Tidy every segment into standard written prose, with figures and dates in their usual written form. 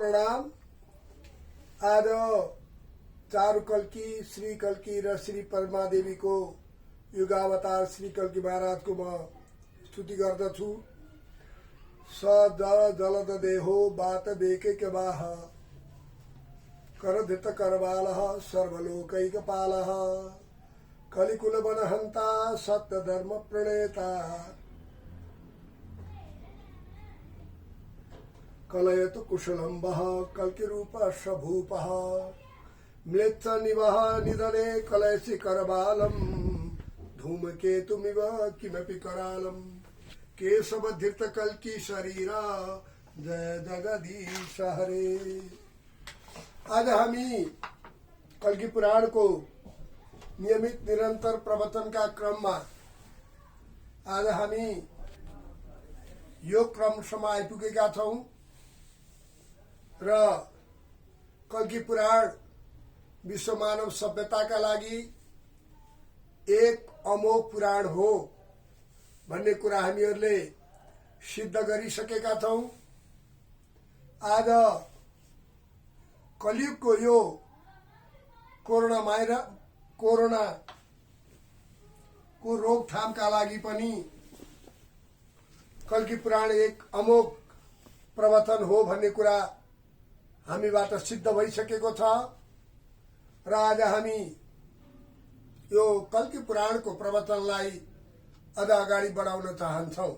प्रणाम। आज चारु कल्की श्री कल्की र श्री परमादेवी को युगावतार श्री कल्की महाराज को म स्तुति गर्दछु। स जल जलद देहो बात बेके के बाह करधित करबालः सर्वलोकैकपालः कलिकुल बनहंता सत्य धर्म प्रणेता कलयतु कुशलम्बः कल्किरूपश्च भूपः म्लेच्छ निवह निधने कलयसि करबालम् धूमकेतुमिव किमपि करालम् केशवधृत कल्की शरीरा जय जगदीश हरे। आज हामी कल्की पुराण को नियमित निरंतर प्रवचन का क्रम में आज हामी यो क्रमसम्म आइपुगेका छौं र कल्की पुराण विश्व मानव सभ्यता का लागि एक अमोघ पुराण हो भन्ने कुरा हामीहरूले सिद्ध गरिसकेका छौं। आज कलियुगको यो कोरोना को रोकथामका लागि पनि कल्की पुराण एक अमोघ प्रवचन हो भन्ने कुरा हामीबाट सिद्ध भइसकेको छ र आज हामी यो कल्की पुराणको प्रवचनलाई अझ अगाडि बढाउन चाहन्छौं।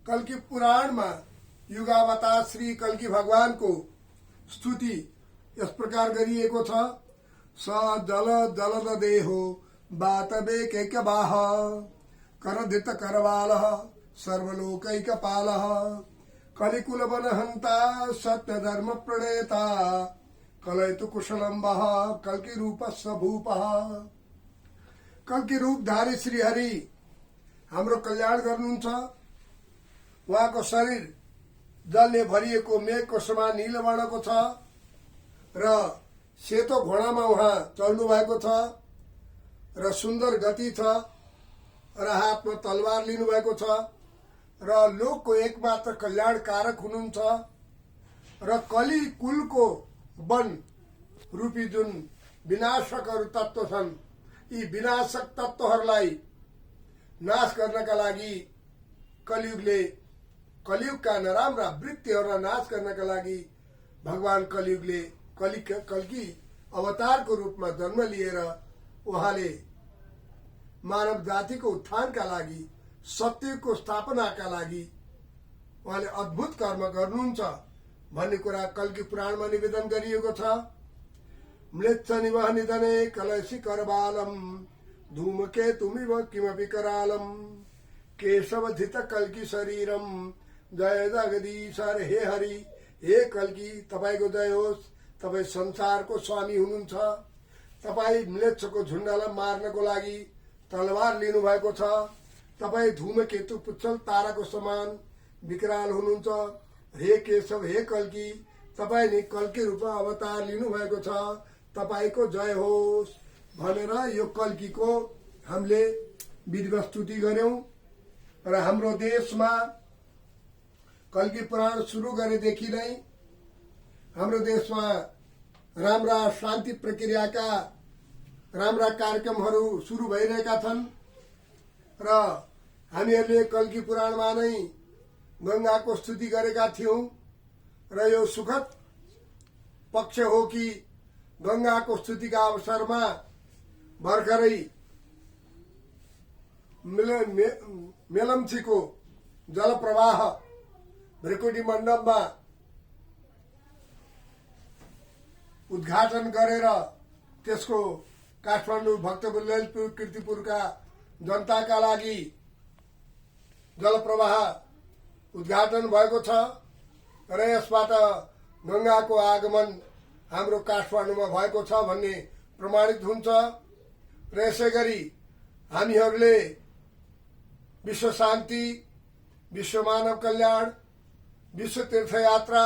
कल्की पुराणमा युगावतार श्री कल्की भगवानको स्तुति यस प्रकार गरिएको छ। स जल जलद देहो बातबेकैक बाह करधित करवालः सर्वलोकैकपालः कलिकुल बनहंता सत्य धर्म प्रणेता कलयतु कुशलम्बः कल्की रूपस्स भूपः। कल्की रूपधारी श्री हरि हाम्रो कल्याण गर्नुहुन्छ। उहाँको शरीर जलले भरिएको मेघको समान नील वर्णको छ र सेतो घोडामा उहाँ चढ्नु भएको छ र सुन्दर गति छ र हातमा तलवार लिनु भएको छ र लोकको एकमात्र कल्याणकारक हुनुहुन्छ र कली कुलको वन रूपी जुन विनाशकहरू तत्व छन् यी विनाशक तत्वहरूलाई नाश गर्नका लागि कलियुगका नराम्रा वृत्तिहरूलाई नाश गर्नका लागि भगवान कलियुगले कल्की अवतारको रूपमा जन्म लिएर उहाँले मानव जातिको उत्थानका लागि सत्यको स्थापनाका लागि उहाँले अद्भुत कर्म गर्नुहुन्छ भन्ने कुरा कल्की पुराणमा निवेदन गरिएको छ। म्लेच्छ निवह निधने कलयसि करबालम् धूमकेतुमिव किमपि करालम् केशवधित कल्की शरीरम जय जगदीश हे हरि। हे कल्की तपाईको जय होस्। तपाई संसारको स्वामी हुनुहुन्छ। तपाई म्लेच्छको झुण्डलाई मार्नको लागि तलवार लिनु भएको छ। तपाई धूमकेतु पुच्छल ताराको समान विकराल हुनुहुन्छ। हे केशव हे कल्की तपाई नि कल्की रूपमा अवतार लिनु भएको छ। तपाईको जय होस् भनेर यो कल्कीको हामीले विधिवत स्तुति गर्यौं र हाम्रो देशमा कल्की पुराण सुरु गरेदेखि नै हाम्रो देशमा राम्रा शान्ति प्रक्रियाका राम्रा कार्यक्रमहरू सुरु भइरहेका छन् र हामीहरूले कल्की पुराणमा नै गंगाको स्तुति गरेका थियौं र यो सुखद पक्ष हो कि गंगाको स्तुतिका अवसरमा भर्खरै मेलम्चीको जलप्रवाह भ्रिकुटी मण्डपमा उद्घाटन गरेर त्यसको काठमाडौँ भक्तपुर ललितपुर कीर्तिपुरका जनताका लागि जलप्रवाह उद्घाटन भएको छ र यसबाट गंगाको आगमन हाम्रो काठमाडौँमा भएको छ भन्ने प्रमाणित हुन्छ र यसै गरी हामीहरूले विश्व शान्ति विश्व मानव कल्याण विश्व तीर्थयात्रा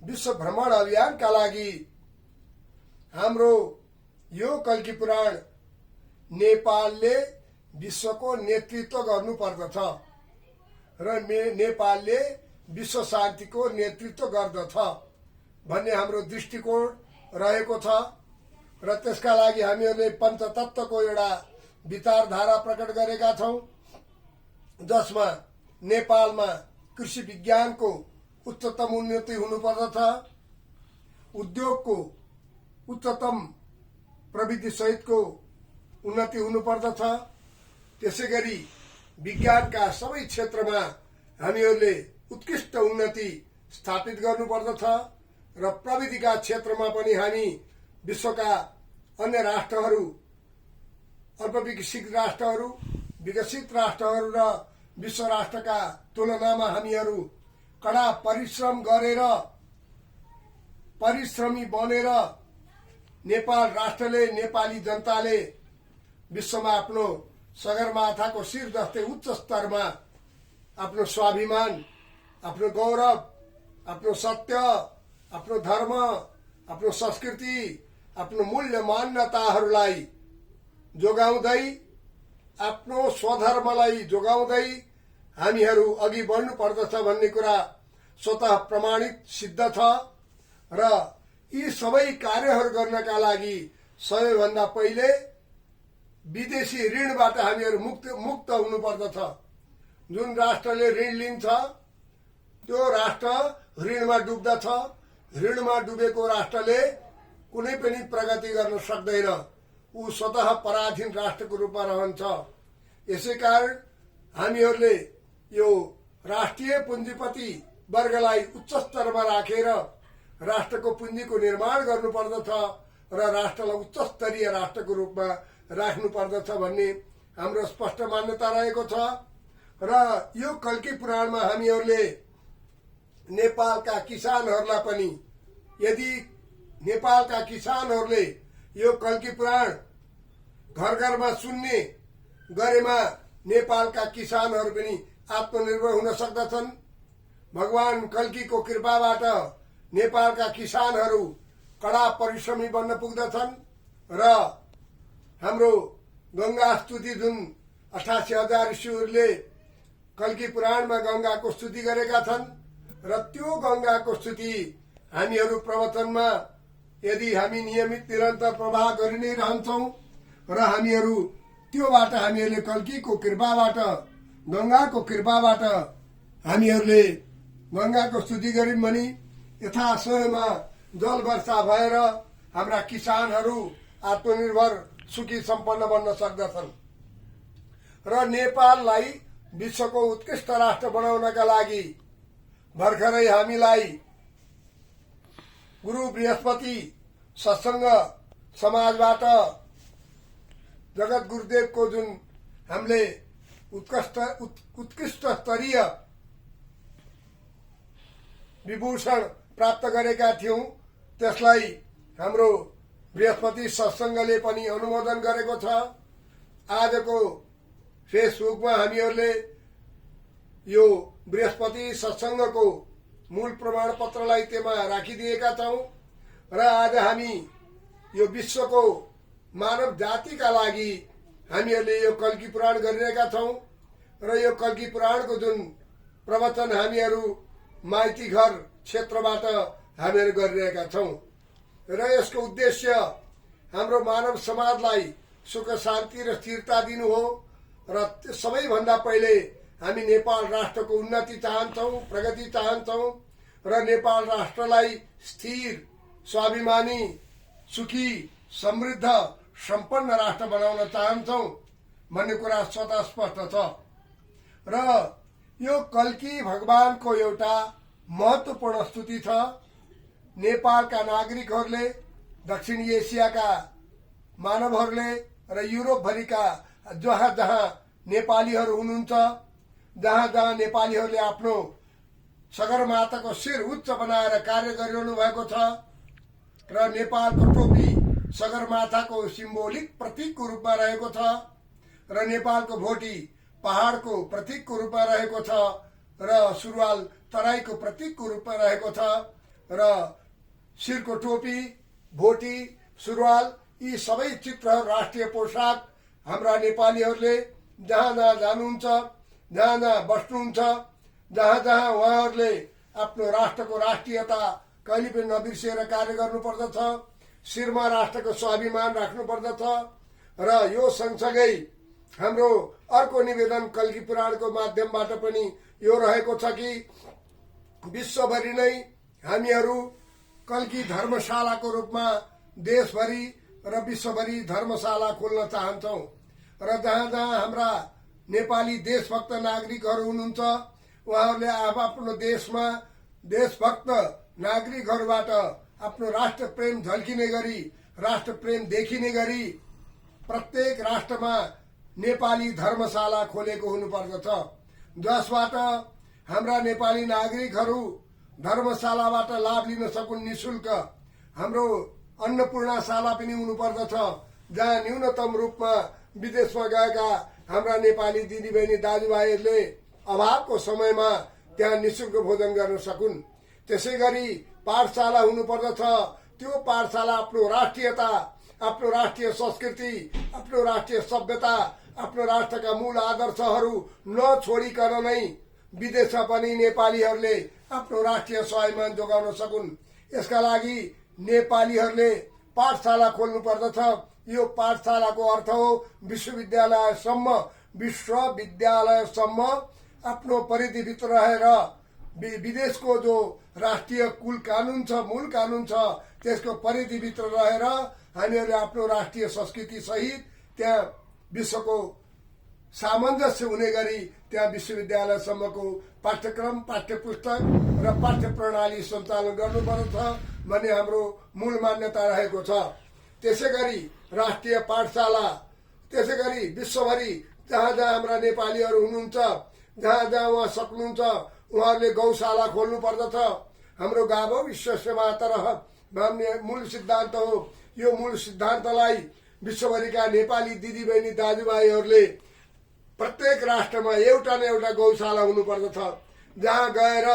विश्व भ्रमण अभियानका लागि हाम्रो यो कल्की पुराण नेपालले विश्वको नेतृत्व गर्नुपर्दछ र नेपालले विश्व शान्तिको नेतृत्व गर्दछ भन्ने हाम्रो दृष्टिकोण रहेको छ र त्यसका लागि हामीहरूले पञ्चतत्त्वको एउटा विचारधारा प्रकट गरेका छौँ, जसमा नेपालमा कृषि विज्ञानको उच्चतम उन्नति हुनुपर्दछ, उद्योगको उच्चतम प्रविधि सहितको उन्नति हुनुपर्दछ, त्यसै गरी विज्ञानका सबै क्षेत्रमा हामीहरूले उत्कृष्ट उन्नति स्थापित गर्नुपर्दछ र प्रविधिका क्षेत्रमा पनि हामी विश्वका अन्य राष्ट्रहरू, अल्पविकसित राष्ट्रहरू, विकसित राष्ट्रहरू र विश्व राष्ट्रका तुलनामा हामीहरू कडा परिश्रम गरेर परिश्रमी बनेर नेपाल राष्ट्रले, नेपाली जनताले विश्वमा आफ्नो सगरमाथाको शिर जस्तै उच्च स्तरमा आफ्नो स्वाभिमान, आफ्नो गौरव, आफ्नो सत्य, आफ्नो धर्म, आफ्नो संस्कृति, आफ्नो मूल्य मान्यताहरूलाई जोगाउँदै, आफ्नो स्वधर्मलाई जोगाउँदै हामीहरू अघि बढ्नु पर्दछ भन्ने कुरा स्वतः प्रमाणित सिद्ध छ र यी सबै कार्यहरू गर्नका लागि सबैभन्दा पहिले विदेशी ऋणबाट हामीहरू मुक्त हुनुपर्दछ। जुन राष्ट्रले ऋण लिन्छ त्यो राष्ट्र ऋणमा डुब्दछ। ऋणमा डुबेको राष्ट्रले कुनै पनि प्रगति गर्न सक्दैन, ऊ स्वतः पराधीन राष्ट्रको रूपमा रहन्छ। यसै कारण हामीहरूले यो राष्ट्रिय पुँजीपति वर्गलाई उच्च स्तरमा राखेर राष्ट्रको पुँजीको निर्माण गर्नुपर्दछ र राष्ट्रलाई उच्च स्तरीय राष्ट्रको रूपमा राख्नुपर्दछ भन्ने हाम्रो स्पष्ट मान्यता रहेको छ र यो कल्की पुराणमा हामीहरूले नेपालका किसानहरूलाई पनि, यदि नेपालका किसानहरूले यो कल्की पुराण घर घरमा सुन्ने गरेमा नेपालका किसानहरू पनि आत्मनिर्भर हुन सक्दछन्। भगवान कल्कीको कृपाबाट नेपालका किसानहरू कडा परिश्रमी बन्न पुग्दछन् र हाम्रो गंगा स्तुति जुन 88,000 ऋषिहरूले कल्की पुराणमा गंगाको स्तुति गरेका छन् र त्यो गंगाको स्तुति हामीहरू प्रवचनमा यदि हामी नियमित निरन्तर प्रवाह गरि नै रहन्छौं र हामीहरू त्योबाट हामीहरूले कल्कीको कृपाबाट, गंगाको कृपाबाट हामीहरूले गंगाको स्तुति गर्यौं भने यथासमयमा जल वर्षा भएर हाम्रा किसानहरू आत्मनिर्भर, सुखी सम्पन्न बन्न सक्दछन् र नेपाललाई विश्वको उत्कृष्ट राष्ट्र बनाउनका लागि भर्खरै हामीलाई गुरु बृहस्पति सत्संग समाजबाट जगत गुरुदेवको जुन हामीले उत्कृष्ट स्तरीय विभूषण प्राप्त गरेका थियौं, त्यसलाई हाम्रो बृहस्पति सत्संगले पनि अनुमोदन गरेको छ। आजको फेसबुकमा हामीहरूले यो बृहस्पति सत्संगको मूल प्रमाणपत्रलाई त्यहाँ राखिदिएका छौं र आज हामी यो विश्वको मानव जातिका लागि हामीहरूले यो कल्की पुराण गरिरहेका छौं र यो कल्की पुराणको जुन प्रवचन हामीहरू माइती घर क्षेत्रबाट हामीहरू गरिरहेका छौं र यसको उद्देश्य हाम्रो मानव समाजलाई सुख शान्ति र स्थिरता दिनु हो र सबैभन्दा पहिले हामी नेपाल राष्ट्रको उन्नति चाहन्छौं, प्रगति चाहन्छौं र नेपाल राष्ट्रलाई स्थिर, स्वाभिमानी, सुखी, समृद्ध, सम्पन्न राष्ट्र बनाउन चाहन्छौं भन्ने कुरा स्वतः स्पष्ट छ र यो कल्की भगवानको एउटा महत्वपूर्ण स्तुति छ। नेपालका नागरिकहरूले, दक्षिण एसियाका मानवहरूले र युरोपभरिका जहाँ जहाँ नेपालीहरू हुनुहुन्छ, जहाँ जहाँ नेपालीहरूले आफ्नो सगरमाथाको शिर उच्च बनाएर कार्य गरिरहनु भएको छ र नेपालको टोपी सगरमाथाको सिम्बोलिक प्रतीकको रूपमा रहेको छ र नेपालको भोटी पहाडको प्रतीकको रूपमा रहेको छ र सुरुवाल तराईको प्रतीकको रूपमा रहेको छ र शिरको टोपी, भोटी, सुरुवाल यी सबै चित्रहरू राष्ट्रिय पोशाक हाम्रा नेपालीहरूले जहाँ जहाँ जानुहुन्छ, जहाँ जहाँ बस्नुहुन्छ, जहाँ जहाँ उहाँहरूले आफ्नो राष्ट्रको राष्ट्रियता कहिले पनि नबिर्सिएर कार्य गर्नुपर्दछ। शिरमा राष्ट्रको स्वाभिमान राख्नुपर्दछ। र यो सँगसँगै हाम्रो अर्को निवेदन कल्की पुराणको माध्यमबाट पनि यो रहेको छ कि विश्वभरि नै हामीहरू कल्की धर्मशालाको रूपमा देशभरि र विश्वभरि धर्मशाला खोल्न चाहन्छौँ। र जहाँ जहाँ हाम्रा नेपाली देशभक्त नागरिकहरू हुनुहुन्छ उहाँहरूले आफ्नो देशमा देशभक्त नागरिकहरूबाट आफ्नो राष्ट्र प्रेम झल्किने गरी, राष्ट्र प्रेम देखिने गरी प्रत्येक राष्ट्रमा नेपाली धर्मशाला खोलेको हुनुपर्दछ, जसबाट हाम्रा नेपाली नागरिकहरू धर्मशालाबाट लाभ लिन सकुन् निशुल्क। हाम्रो अन्नपूर्णशाला पनि हुनुपर्दछ, जहाँ न्यूनतम रूपमा विदेशमा गएका हाम्रा नेपाली दिदीबहिनी दाजुभाइहरूले अभावको समयमा त्यहाँ निशुल्क भोजन गर्न सकुन्। त्यसै गरी पाठशाला हुनुपर्दछ। त्यो पाठशाला आफ्नो राष्ट्रियता, आफ्नो राष्ट्रिय संस्कृति, आफ्नो राष्ट्रिय सभ्यता, आफ्नो राष्ट्रका मूल आदर्शहरू नछोडिकन नै विदेशमा पनि नेपालीहरूले आफ्नो राष्ट्रिय स्वाभिमान जोगाउन सकुन्। यसका लागि नेपालीहरूले पाठशाला खोल्नु पर्दछ। यो पाठशालाको अर्थ हो विश्वविद्यालयसम्म आफ्नो परिधिभित्र रहेर विदेशको जो राष्ट्रिय कुल कानून छ, मूल कानून छ, त्यसको परिधिभित्र रहेर हामीहरूले आफ्नो राष्ट्रिय संस्कृति सहित त्यहाँ विश्वको सामञ्जस्य हुने गरी त्यहाँ विश्वविद्यालयसम्मको पाठ्यक्रम, पाठ्यपुस्तक र पाठ्य प्रणाली सञ्चालन गर्नुपर्दछ भन्ने हाम्रो मूल मान्यता रहेको छ। त्यसै गरी राष्ट्रिय पाठशाला, त्यसै गरी विश्वभरि जहाँ जहाँ हाम्रा नेपालीहरू हुनुहुन्छ, जहाँ जहाँ उहाँ सक्नुहुन्छ उहाँहरूले गौशाला खोल्नु पर्दछ। हाम्रो गावो विश्वस्य मातरः भन्ने मूल सिद्धान्त हो। यो मूल सिद्धान्तलाई विश्वभरिका नेपाली दिदीबहिनी दाजुभाइहरूले प्रत्येक राष्ट्रमा एउटा न एउटा गौशाला हुनुपर्दछ, जहाँ गएर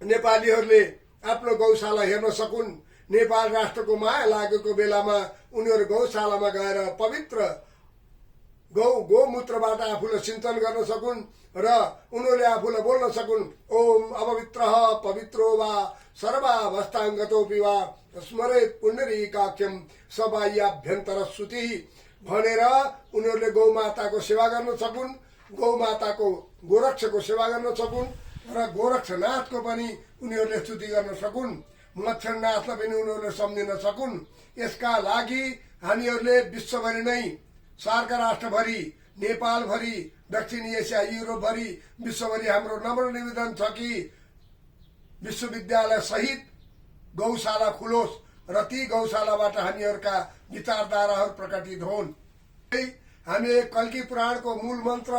नेपालीहरूले आफ्नो गौशाला हेर्न सकुन्। नेपाल राष्ट्रको माया लागेको बेलामा उनीहरू गौशालामा गएर पवित्र गोमूत्रबाट आफूलाई सिंचन गर्न सकुन् र उनीहरूले आफूलाई बोल्न सकुन्, ओम अपवित्रः पवित्रो वा सर्वावस्थाङ्गतोऽपि वा स्मरेत् पुण्डरीकाख्यम सबाह्याभ्यन्तर श्रुति भनेर उनीहरूले गौमाताको सेवा गर्न सकुन्, गौमाताको गोरक्षको सेवा गर्न सकुन् र गोरक्षनाथको पनि उनीहरूले स्तुति गर्न सकुन्, मच्छरनाथलाई पनि उनीहरूले सम्झिन सकुन्। यसका लागि हामीहरूले विश्वभरि नै सार्क राष्ट्रभरि, नेपालभरि, दक्षिण एसिया, युरोपभरि, विश्वभरि हाम्रो नम्र निवेदन छ कि विश्वविद्यालय सहित गौशाला खुलोस् र ती गौशालाबाट हामीहरूका विचारधाराहरू प्रकटित हुन्। हामी कल्की पुराणको मूल मन्त्र